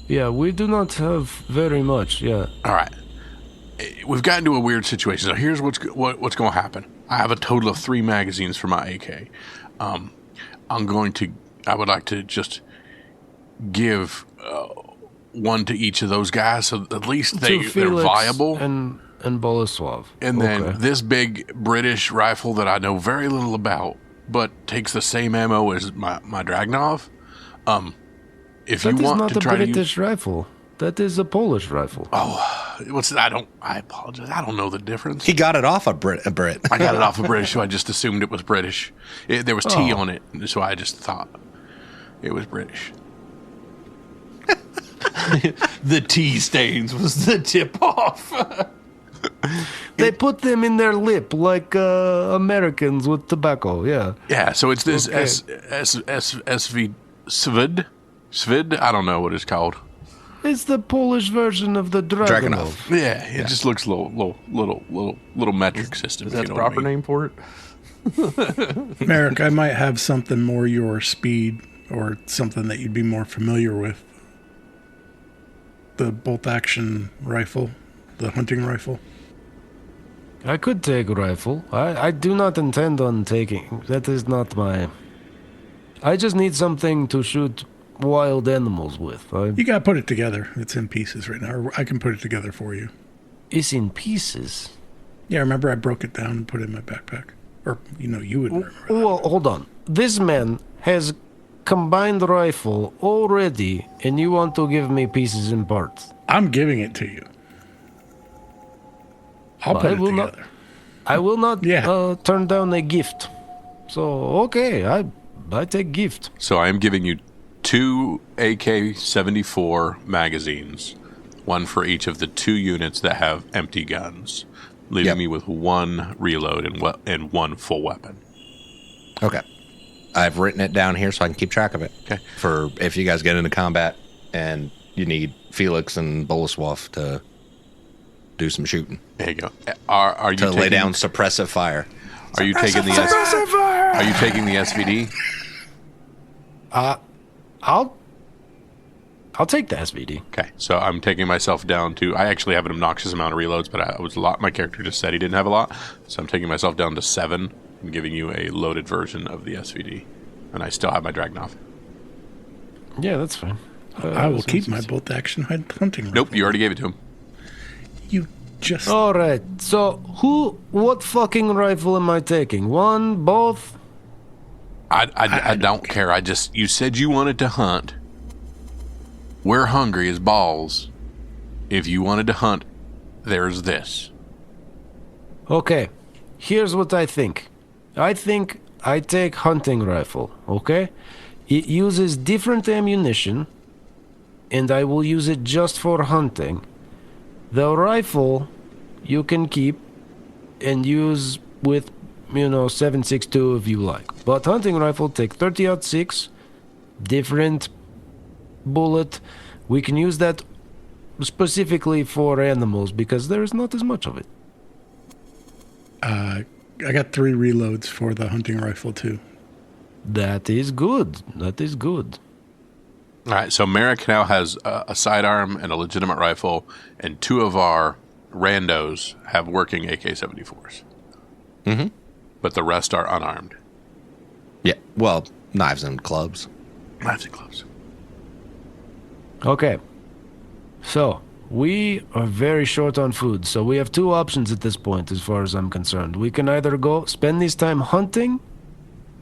Yeah, we do not have very much, yeah. All right. We've gotten into a weird situation. So here's what's going to happen. I have a total of 3 magazines for my AK. I would like to just give one to each of those guys, so at least they're viable. And Boleslav. And then this big British rifle that I know very little about, but takes the same ammo as my Dragunov. If you want to try to use... That is not a British rifle. That is a Polish rifle. Oh, I apologize. I don't know the difference. He got it off a Brit. I got it off a British, so I just assumed it was British. There was T on it, so I just thought it was British. The tea stains was the tip off. They put them in their lip like Americans with tobacco, yeah. Yeah, so it's this SV Svid? I don't know what it's called. It's the Polish version of the Dragunov. Yeah, it just looks little metric system. Is that the proper name for it? Merrick, I might have something more your speed or something that you'd be more familiar with. The bolt-action rifle, the hunting rifle. I could take a rifle. I do not intend on taking. That is not my... I just need something to shoot wild animals with. You gotta put it together. It's in pieces right now. Or I can put it together for you. It's in pieces? Yeah, remember I broke it down and put it in my backpack. Or, you would remember that. Well, hold on. This man has combined rifle already, and you want to give me pieces and parts. I'm giving it to you. I'll put it together. I will not turn down a gift. So, okay, I take gift. So I am giving you 2 AK-74 magazines, one for each of the 2 units that have empty guns, leaving me with 1 reload and 1 full weapon. Okay. I've written it down here so I can keep track of it. Okay. For if you guys get into combat and you need Felix and Boleslav to do some shooting. There you go. Are you to lay down suppressive fire? Are you taking the Are you taking the SVD? I'll take the SVD. Okay, so I'm taking myself down to... I actually have an obnoxious amount of reloads, but my character just said he didn't have a lot, so I'm taking myself down to 7 and giving you a loaded version of the SVD. And I still have my Dragunov. Yeah, that's fine. I will keep my bolt-action hunting rifle. Nope, you already gave it to him. You just... All right, so what fucking rifle am I taking? 1, both? I don't care. You said you wanted to hunt. We're hungry as balls. If you wanted to hunt, there's this. Okay, here's what I think. I think I take hunting rifle, okay? It uses different ammunition, and I will use it just for hunting. The rifle you can keep and use with 7.62 if you like. But hunting rifle, take 30-06, different bullet, we can use that specifically for animals because there is not as much of it. I got 3 reloads for the hunting rifle too. That is good. That is good. All right, so Merrick now has a sidearm and a legitimate rifle, and 2 of our randos have working AK-74s. Mm-hmm. But the rest are unarmed. Yeah. Well, knives and clubs. Knives and gloves. Okay. So, we are very short on food, so we have 2 options at this point as far as I'm concerned. We can either go spend this time hunting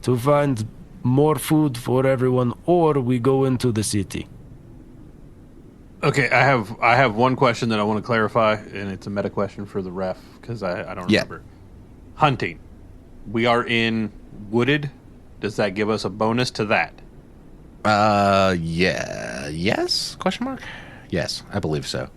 to find more food for everyone, or we go into the city. Okay, I have one question that I want to clarify, and it's a meta question for the ref because I don't remember. Hunting. We are in wooded. Does that give us a bonus to that? Yeah. Yes? Question mark? Yes, I believe so.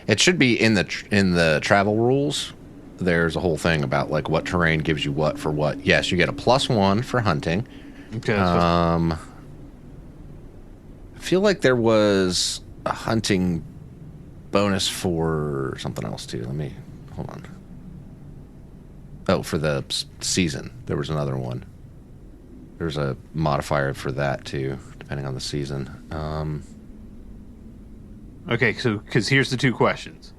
It should be in the travel rules. There's a whole thing about like what terrain gives you what for what. Yes, you get a +1 for hunting. Okay. I feel like there was a hunting bonus for something else too. Let me hold on. Oh, for the season, there was another one. There's a modifier for that too, depending on the season. Okay, so because here's the 2 questions.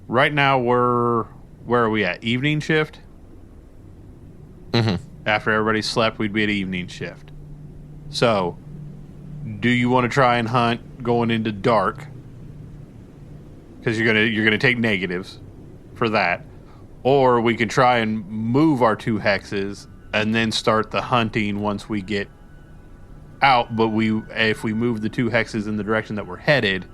Right now where are we at? Evening shift? Mm-hmm. After everybody slept, we'd be at evening shift. So, do you want to try and hunt going into dark? Because you're gonna take negatives for that, or we can try and move our 2 hexes and then start the hunting once we get out. But if we move the 2 hexes in the direction that we're headed,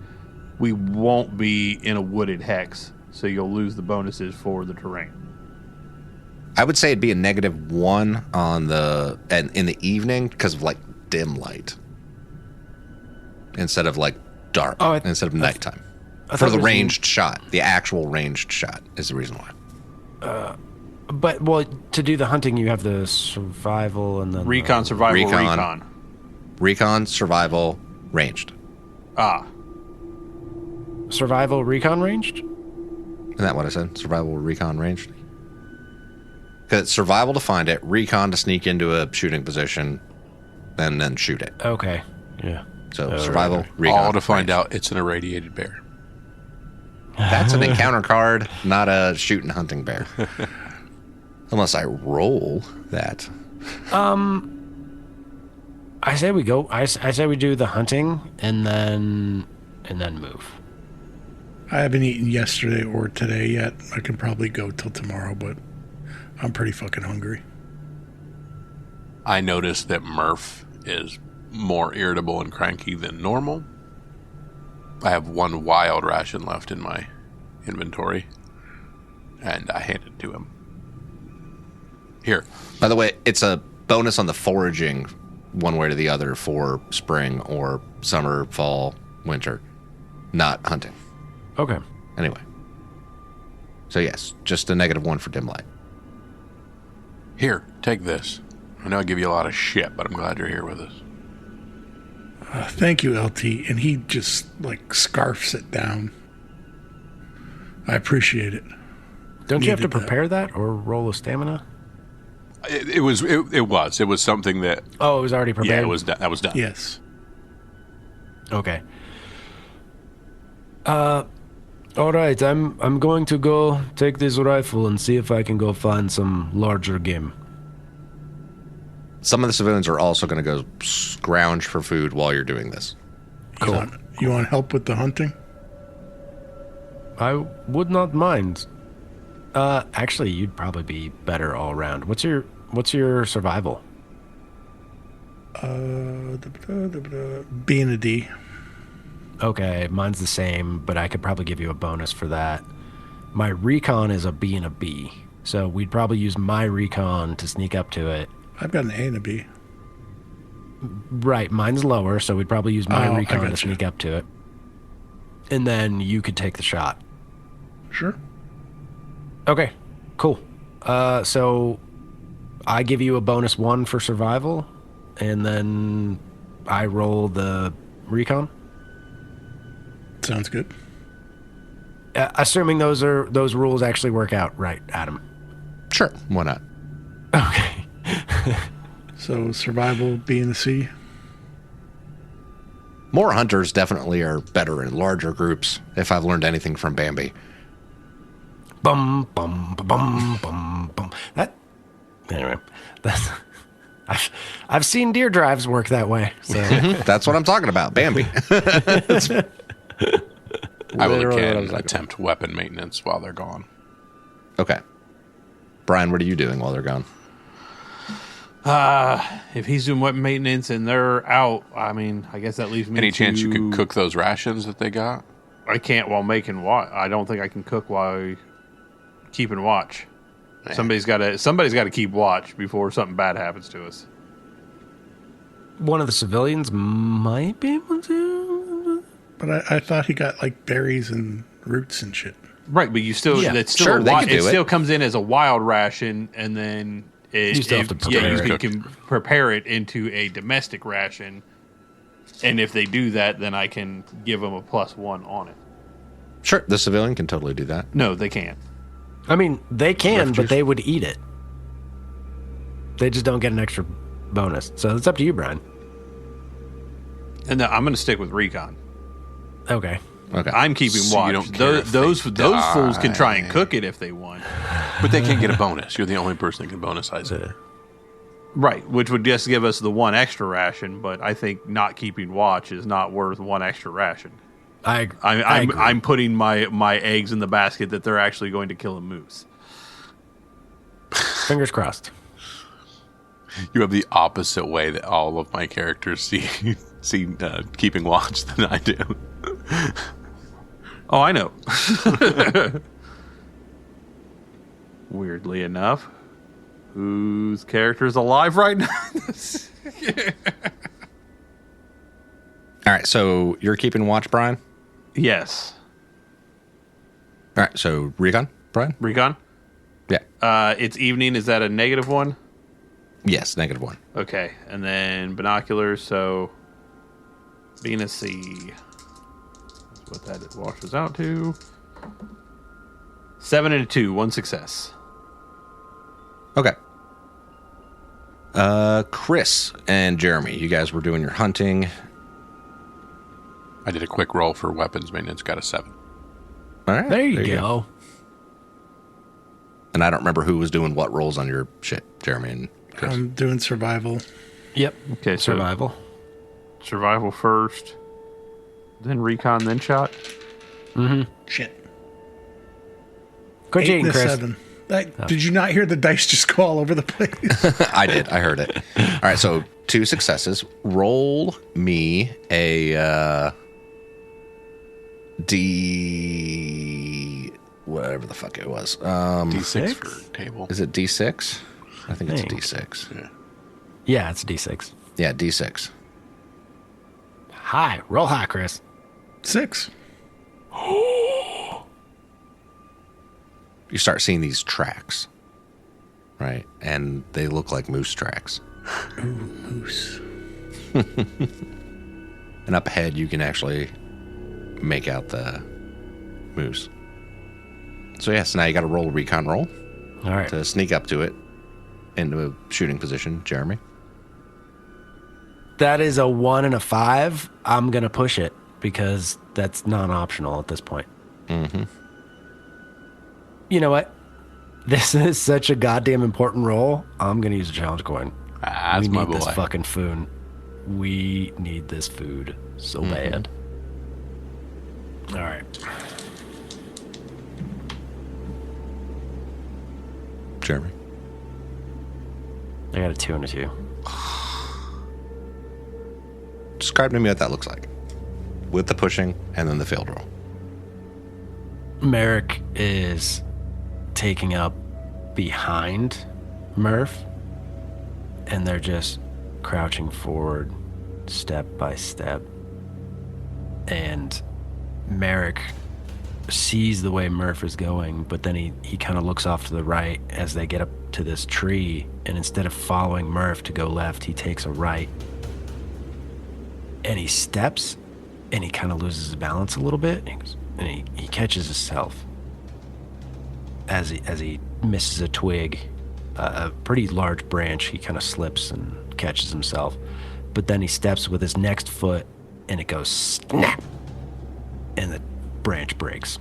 we won't be in a wooded hex, so you'll lose the bonuses for the terrain. I would say it'd be a -1 on in the evening because of like dim light instead of like dark instead of nighttime for the ranged shot. The actual ranged shot is the reason why. But, well, to do the hunting, you have the survival and the... Recon, survival, recon. Recon, survival, ranged. Survival, recon, ranged? Isn't that what I said? Survival, recon, ranged? Because it's survival to find it, recon to sneak into a shooting position, and then shoot it. Okay, yeah. So survival, recon, all to find ranged. out it's an irradiated bear. That's an encounter card, not a shooting hunting bear. Unless I roll that. I say we go. I say we do the hunting and then move. I haven't eaten yesterday or today yet. I can probably go till tomorrow, but I'm pretty fucking hungry. I noticed that Murph is more irritable and cranky than normal. I have 1 wild ration left in my inventory, and I hand it to him. Here. By the way, it's a bonus on the foraging one way or the other for spring or summer, fall, winter, not hunting. Okay. Anyway. So yes, just a -1 for dim light. Here, take this. I know I give you a lot of shit, but I'm glad you're here with us. Thank you, LT. And he just, like, scarfs it down. I appreciate it. Don't you have to Needed that. prepare that or roll a stamina? It was something that... Oh, it was already prepared? Yeah, that was done. Yes. Okay. All right, I'm going to go take this rifle and see if I can go find some larger game. Some of the civilians are also going to go scrounge for food while you're doing this. Cool. You want help with the hunting? I would not mind. Actually, you'd probably be better all around. What's your survival? B and a D. Okay, mine's the same, but I could probably give you a bonus for that. My recon is a B and a B, so we'd probably use my recon to sneak up to it. I've got an A and a B. Right, mine's lower, so we'd probably use my recon to gotcha. sneak up to it. And then you could take the shot. Sure. Okay, cool. So I give you a bonus 1 for survival, and then I roll the recon. Sounds good. Assuming those rules actually work out, right, Adam? Sure, why not? Okay. So survival, B and the C. More hunters definitely are better in larger groups, if I've learned anything from Bambi. Bum bum bum bum bum. Anyway, that's. I've seen deer drives work that way. So That's what I'm talking about, Bambi. I will Literally what I again was like. attempt weapon maintenance while they're gone. Okay. Brian, what are you doing while they're gone? If he's doing weapon maintenance and they're out, I mean, I guess that leaves me. Any chance you could cook those rations that they got? I can't while making watch. I don't think I can cook while keeping watch. Somebody's got to keep watch before something bad happens to us. one of the civilians might be able to. But I thought he got like berries and roots and shit. Right, but you still Yeah, it's still sure, they can it do it. still comes in as a wild ration, and then You still have to prepare you it. can prepare it into a domestic ration. And if they do that, then I can give them a +1 on it. Sure, the civilian can totally do that. No, they can't. I mean, they can, Left but juice. they would eat it. They just don't get an extra bonus. So it's up to you, Brian. And I'm going to stick with recon. Okay. Okay. I'm keeping So you watch. don't care if Those they fools can try and die. cook it if they want. But they can't get a bonus. You're the only person that can bonus it. Right, which would just give us the 1 extra ration, but I think not keeping watch is not worth 1 extra ration. I agree. I'm putting my eggs in the basket that they're actually going to kill a moose. Fingers crossed. You have the opposite way that all of my characters see keeping watch than I do. Oh, I know. Weirdly enough, whose character is alive right now? All right, so you're keeping watch, Brian? Yes. All right, so recon, Brian? Recon? Yeah. It's evening. Is that a -1? Yes, -1. Okay. And then binoculars, so being a C. That's what that washes out to. 7 and a 2, 1 success. Okay. Chris and Jeremy, you guys were doing your hunting. I did a quick roll for weapons maintenance, got a 7. All right. There you go. And I don't remember who was doing what rolls on your shit, Jeremy and Chris. I'm doing survival. Yep. Okay, so Survival. survival first, then recon, then shot. Shit. Quit 8 cheating, and a Chris. 7. Did you not hear the dice just go all over the place? I did. I heard it. All right, so 2 successes. Roll me a D... whatever the fuck it was. D6 for table. Is it D6? I think it's Thanks. D6. Yeah, it's a D6. Yeah, D6. High. Roll high, Chris. 6. You start seeing these tracks, right? And they look like moose tracks. Moose. And up ahead, you can actually make out the moose. So, yes, now you got to roll a recon roll All right. to sneak up to it into a shooting position, Jeremy. That is a 1 and a 5. I'm going to push it because that's non-optional at this point. Mm-hmm. You know what? This is such a goddamn important role. I'm going to use a challenge coin. That's we my need this boy. fucking food. We need this food so bad. All right. Jeremy. I got a 2 and a 2. Describe to me what that looks like with the pushing and then the field roll. Merrick is taking up behind Murph, and they're just crouching forward step by step. And Merrick sees the way Murph is going, but then he kind of looks off to the right as they get up to this tree, and instead of following Murph to go left, he takes a right and he steps, and he kind of loses his balance a little bit, and he catches himself as he misses a twig, a pretty large branch. He kind of slips and catches himself, but then he steps with his next foot, and it goes snap, and the branch breaks.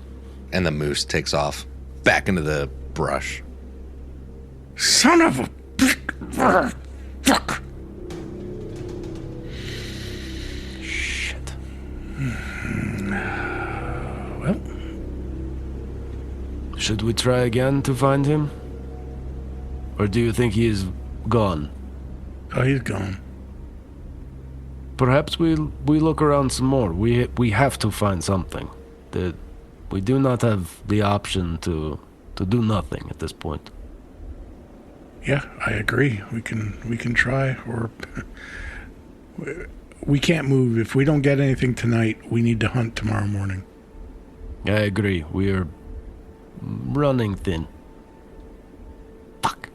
And the moose takes off back into the brush. Son of a fuck. Shit. Well, Should we try again to find him? Or do you think he is gone? oh, he's gone. Perhaps we look around some more. We have to find something. We do not have the option to do nothing at this point. Yeah, I agree. We can try, or we can't move. If we don't get anything tonight, we need to hunt tomorrow morning. I agree. We are running thin. Fuck.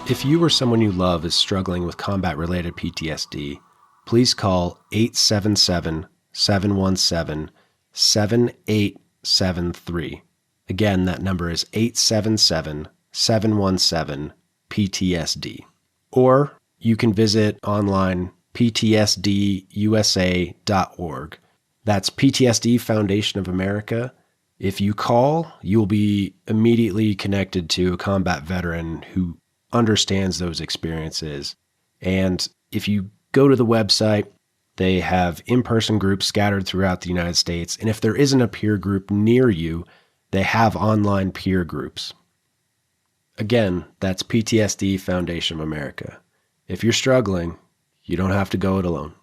If you or someone you love is struggling with combat-related PTSD, please call 877-717-7873. Again, that number is 877-717-PTSD. Or you can visit online ptsdusa.org. That's PTSD Foundation of America. If you call, you'll be immediately connected to a combat veteran who understands those experiences. And if you go to the website, they have in-person groups scattered throughout the United States. And if there isn't a peer group near you, they have online peer groups. Again, that's PTSD Foundation of America. If you're struggling, you don't have to go it alone.